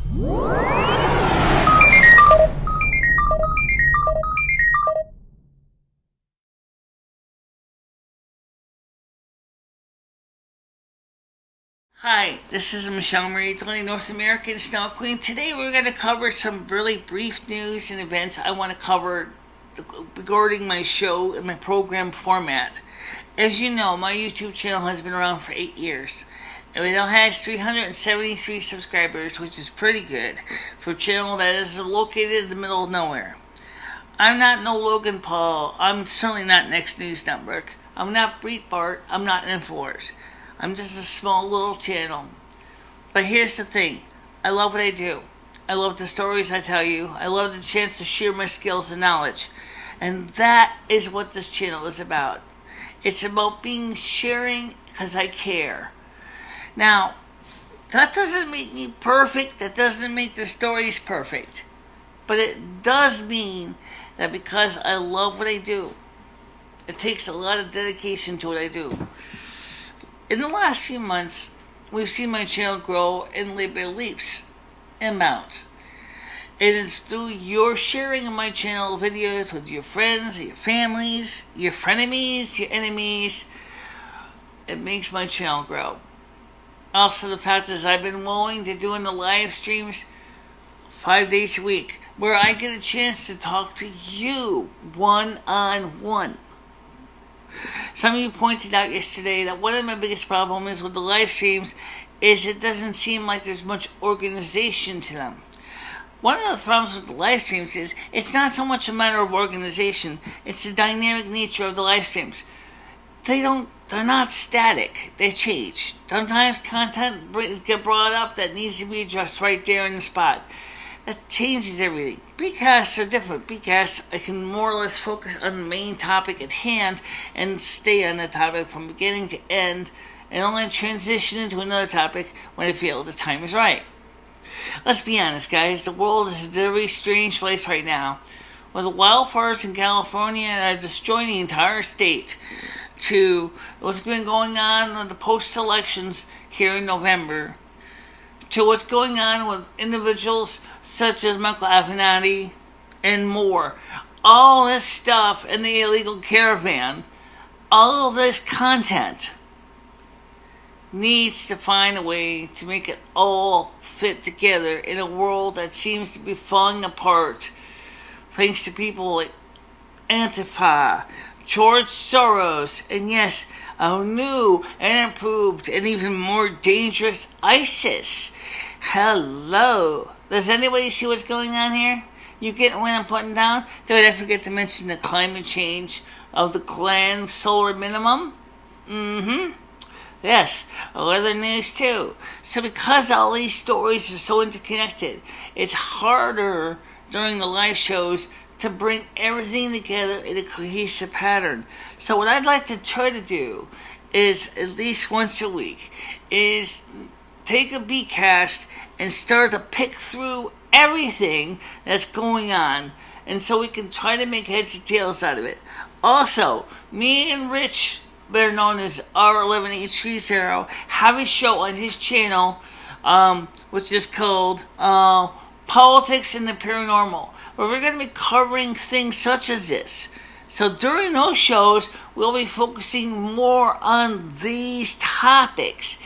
Hi, this is MicheleMarieDalene, North American Snow Queen. Today we're going to cover some really brief news and events I want to cover regarding my show and my program format. As you know, my YouTube channel has been around for 8 years. And it now has 373 subscribers, which is pretty good for a channel that is located in the middle of nowhere. I'm not no Logan Paul. I'm certainly not Next News Network. I'm not Breitbart. I'm not Infowars. I'm just a small little channel. But here's the thing. I love what I do. I love the stories I tell you. I love the chance to share my skills and knowledge. And that is what this channel is about. It's about sharing because I care. Now, that doesn't make me perfect. That doesn't make the stories perfect. But it does mean that because I love what I do, it takes a lot of dedication to what I do. In the last few months, we've seen my channel grow in leaps and bounds. And it's through your sharing of my channel videos with your friends, your families, your frenemies, your enemies, it makes my channel grow. Also, the fact is I've been willing to doing the live streams 5 days a week, where I get a chance to talk to you one-on-one. Some of you pointed out yesterday that one of my biggest problems with the live streams is it doesn't seem like there's much organization to them. One of the problems with the live streams is it's not so much a matter of organization, it's the dynamic nature of the live streams. They're not static, they change. Sometimes content gets brought up that needs to be addressed right there in the spot. That changes everything. Bcasts are different. Bcasts, I can more or less focus on the main topic at hand and stay on the topic from beginning to end and only transition into another topic when I feel the time is right. Let's be honest, guys. The world is a very strange place right now. With the wildfires in California destroying the entire state, to what's been going on in the post-elections here in November, to what's going on with individuals such as Michael Avenatti and more. All this stuff in the illegal caravan, all of this content needs to find a way to make it all fit together in a world that seems to be falling apart thanks to people like Antifa, George Soros, and yes, a new and improved and even more dangerous ISIS. Hello. Does anybody see what's going on here? You get what I'm putting down? Did I forget to mention the climate change of the grand solar minimum? Yes, other news too. So because all these stories are so interconnected, it's harder during the live shows to bring everything together in a cohesive pattern. So what I'd like to try to do is, at least once a week, is take a bcast and start to pick through everything that's going on, and so we can try to make heads and tails out of it. Also, me and Rich, better known as R11830, have a show on his channel, which is called Politics and the Paranormal, where we're going to be covering things such as this. So during those shows, we'll be focusing more on these topics.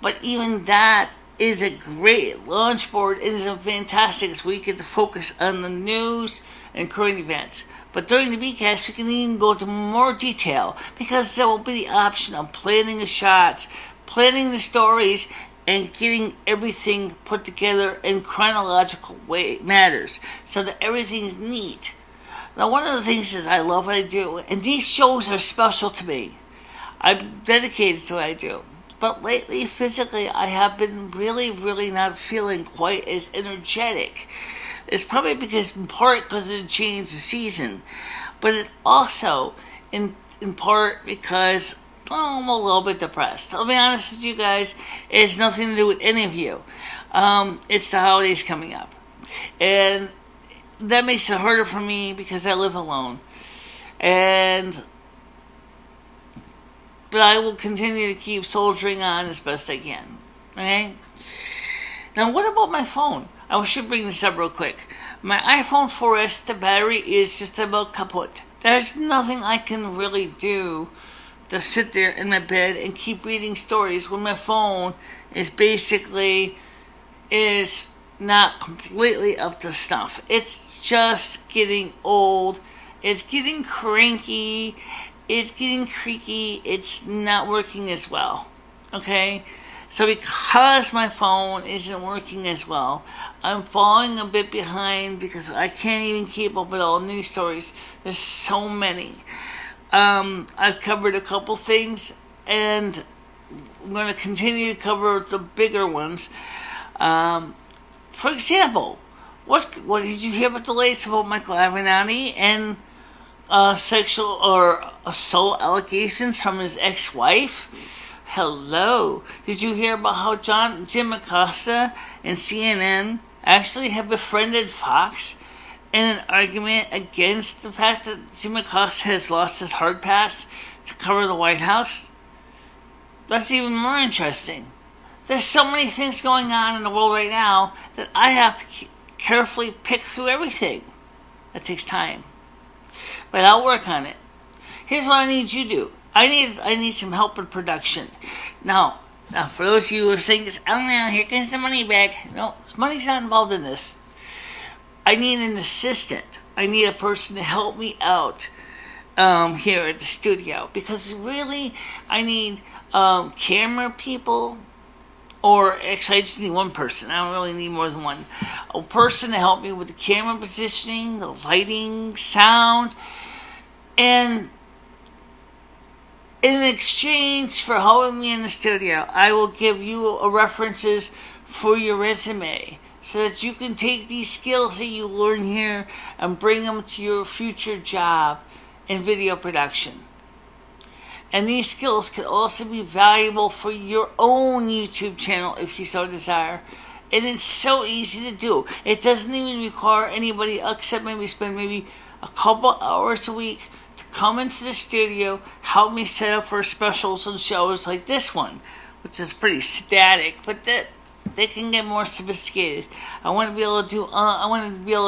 But even that is a great launch board. It is a fantastic, so we get to focus on the news and current events. But during the bcast, we can even go into more detail, because there will be the option of planning the shots, planning the stories, and getting everything put together in chronological matters, so that everything is neat. Now, one of the things is I love what I do, and these shows are special to me. I'm dedicated to what I do. But lately, physically, I have been really not feeling quite as energetic. It's probably in part because of the change of season, but it also, in part, because I'm a little bit depressed. I'll be honest with you guys, it has nothing to do with any of you. It's the holidays coming up. And that makes it harder for me because I live alone. But I will continue to keep soldiering on as best I can. Okay? Now, what about my phone? I should bring this up real quick. My iPhone 4S, the battery is just about kaput. There's nothing I can really do to sit there in my bed and keep reading stories when my phone is basically not completely up to snuff. It's just getting old. It's getting cranky. It's getting creaky. It's not working as well. Okay? So because my phone isn't working as well, I'm falling a bit behind because I can't even keep up with all the news stories. There's so many. I've covered a couple things, and I'm going to continue to cover the bigger ones. For example, what did you hear about the latest about Michael Avenatti and sexual or assault allegations from his ex-wife? Hello. Did you hear about how Jim Acosta and CNN actually have befriended Fox in an argument against the fact that Jim Acosta has lost his hard pass to cover the White House? That's even more interesting. There's so many things going on in the world right now that I have to carefully pick through everything. That takes time. But I'll work on it. Here's what I need you to do. I need some help in production. Now, for those of you who are saying this, oh no, here comes the money back. No, money's not involved in this. I need an assistant. I need a person to help me out here at the studio. Because really, I need camera people. Or actually, I just need one person. I don't really need more than one. A person to help me with the camera positioning, the lighting, sound. And in exchange for helping me in the studio, I will give you references for your resume so that you can take these skills that you learn here and bring them to your future job in video production. And these skills can also be valuable for your own YouTube channel if you so desire. And it's so easy to do. It doesn't even require anybody except maybe spend maybe a couple hours a week to come into the studio, help me set up for specials and shows like this one, which is pretty static, but they can get more sophisticated. I want to be able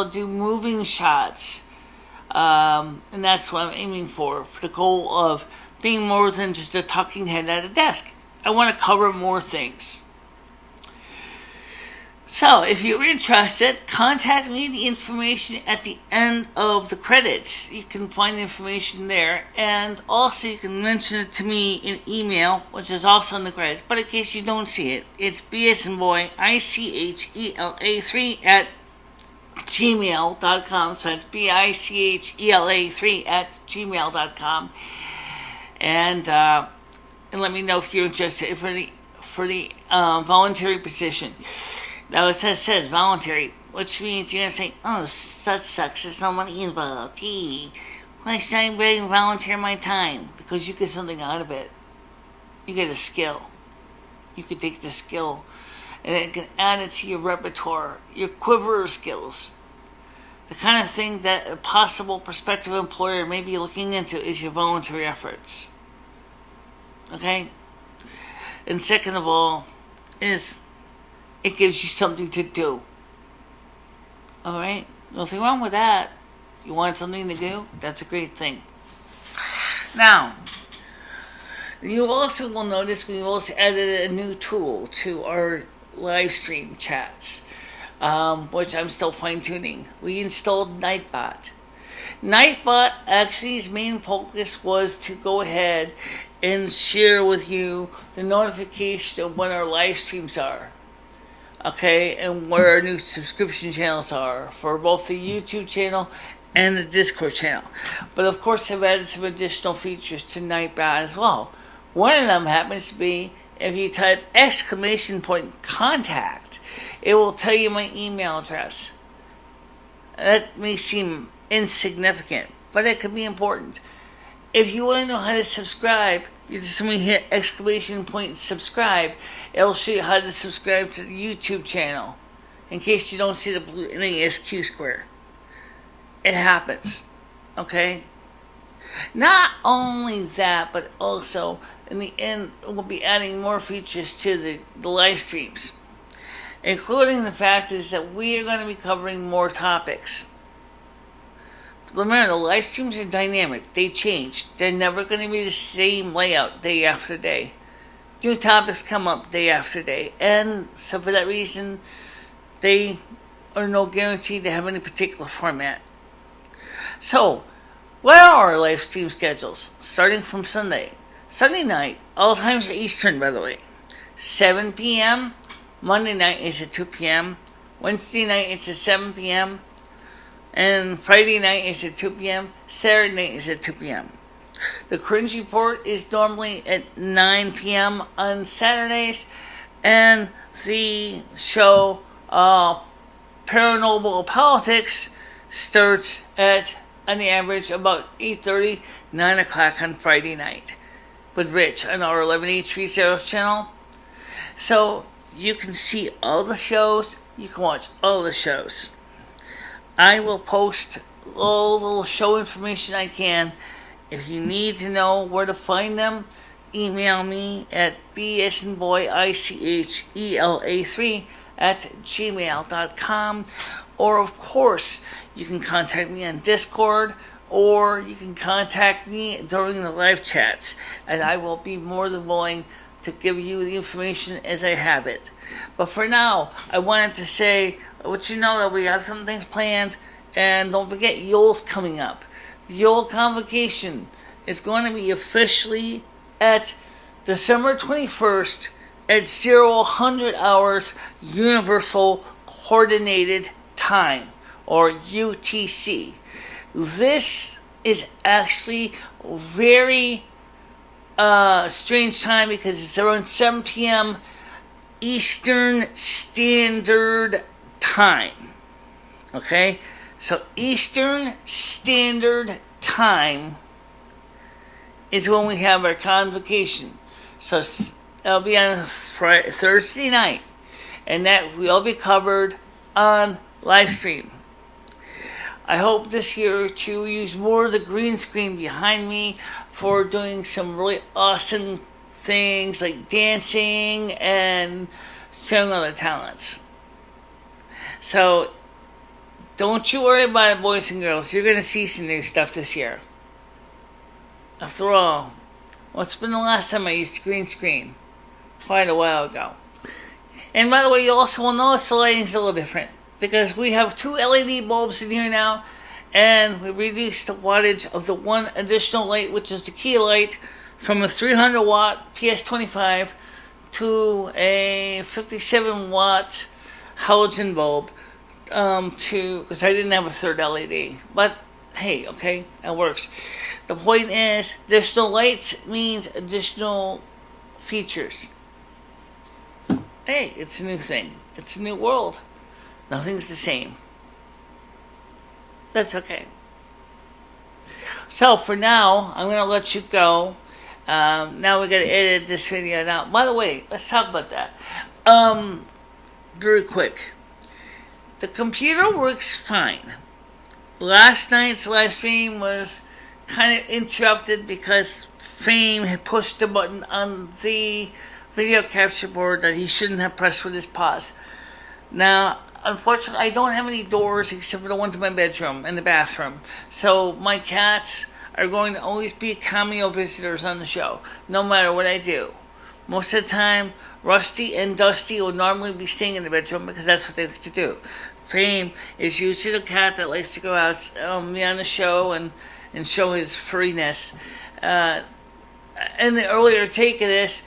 to do moving shots, and that's what I'm aiming for the goal of being more than just a talking head at a desk. I want to cover more things. So, if you're interested, contact me. The information at the end of the credits. You can find the information there. And also, you can mention it to me in email, which is also in the credits. But in case you don't see it, it's bcast11142018Program at gmail.com. So it's bicachela3 at gmail.com. And let me know if you're interested for the voluntary position. Now, it says voluntary, which means you're going to say, oh, that sucks, there's no money involved. Why should I volunteer my time? Because you get something out of it. You get a skill. You could take the skill and it can add it to your repertoire, your quiver of skills. The kind of thing that a possible prospective employer may be looking into is your voluntary efforts. Okay? And second of all, it gives you something to do. Alright? Nothing wrong with that. You want something to do? That's a great thing. Now, you also will notice we also added a new tool to our live stream chats, which I'm still fine-tuning. We installed Nightbot. Nightbot, actually, his main focus was to go ahead and share with you the notification of when our live streams are. Okay, and where our new subscription channels are for both the YouTube channel and the Discord channel. But of course, I've added some additional features to Nightbot as well. One of them happens to be if you type !contact, it will tell you my email address. That may seem insignificant, but it can be important. If you want to know how to subscribe, you just simply hit !subscribe. It'll show you how to subscribe to the YouTube channel. In case you don't see the blue NASQ square. It happens. Okay? Not only that, but also in the end we'll be adding more features to the live streams. including the fact is that we are going to be covering more topics. Remember, the live streams are dynamic. They change. They're never going to be the same layout day after day. New topics come up day after day. And so for that reason, they are no guarantee to have any particular format. So, what are our live stream schedules? Starting from Sunday. Sunday night, all times are Eastern, by the way. 7 p.m. Monday night is at 2 p.m. Wednesday night is at 7 p.m. And Friday night is at 2 p.m. Saturday night is at 2 p.m. The Cringe Report is normally at 9 p.m. on Saturdays. And the show Paranormal Politics starts at, on the average, about 8:30, 9 o'clock on Friday night with Rich on our 11830 channel. So you can see all the shows. You can watch all the shows. I will post all the little show information I can. If you need to know where to find them, email me at bsandboyichela3@gmail.com. Or, of course, you can contact me on Discord, or you can contact me during the live chats, and I will be more than willing to give you the information as I have it. But for now, I wanted to say, let you know that we have some things planned, and don't forget Yule's coming up. The Yule Convocation is going to be officially at December 21st at 0000 hours Universal Coordinated Time, or UTC. This is actually very strange time because it's around 7 p.m. Eastern Standard Time. Okay? So Eastern Standard Time is when we have our convocation. So it'll be on Thursday night. And that will be covered on live stream. I hope this year to use more of the green screen behind me for doing some really awesome things like dancing and showing other talents. So don't you worry about it, boys and girls. You're going to see some new stuff this year. After all, what's been the last time I used green screen? Quite a while ago. And by the way, you also will notice the lighting's a little different, because we have 2 LED bulbs in here now, and we reduced the wattage of the one additional light, which is the key light, from a 300 watt PS25 to a 57 watt halogen bulb, because I didn't have a third LED. But hey, okay, that works. The point is, additional lights means additional features. Hey, it's a new thing. It's a new world. Nothing's the same. That's okay. So for now, I'm going to let you go. Now we got to edit this video now. By the way, let's talk about that. Very quick. The computer works fine. Last night's live stream was kind of interrupted because Fame had pushed the button on the video capture board that he shouldn't have pressed with his paws. Now, unfortunately, I don't have any doors except for the one to my bedroom and the bathroom. So my cats are going to always be cameo visitors on the show, no matter what I do. Most of the time, Rusty and Dusty will normally be staying in the bedroom because that's what they like to do. Fame is usually the cat that likes to go out, be on the show and show his furriness. In the earlier take of this,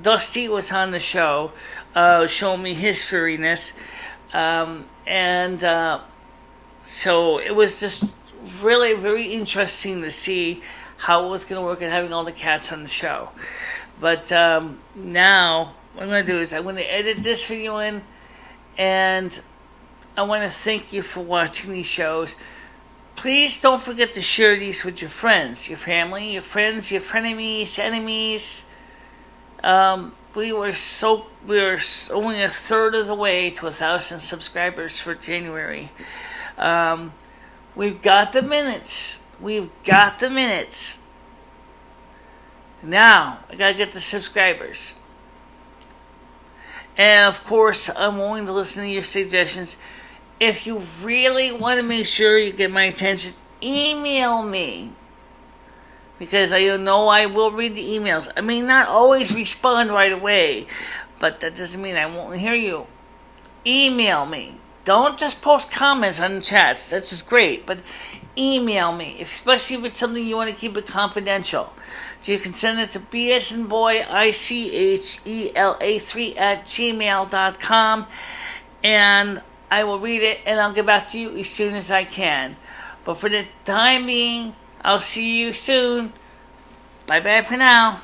Dusty was on the show, showing me his furriness. So it was just really very interesting to see how it was going to work and having all the cats on the show. But now what I'm going to do is I'm going to edit this video in, and I want to thank you for watching these shows. Please don't forget to share these with your friends, your family, your friends, your frenemies, enemies. We were only a third of the way to 1,000 subscribers for January. We've got the minutes. Now, I gotta get the subscribers. And of course, I'm willing to listen to your suggestions. If you really want to make sure you get my attention, email me. Because I know I will read the emails. I may not always respond right away, but that doesn't mean I won't hear you. Email me. Don't just post comments on the chats. That's just great. But email me, especially if it's something you want to keep it confidential. So you can send it to bsandboyichela3@gmail.com, and I will read it and I'll get back to you as soon as I can. But for the time being, I'll see you soon. Bye-bye for now.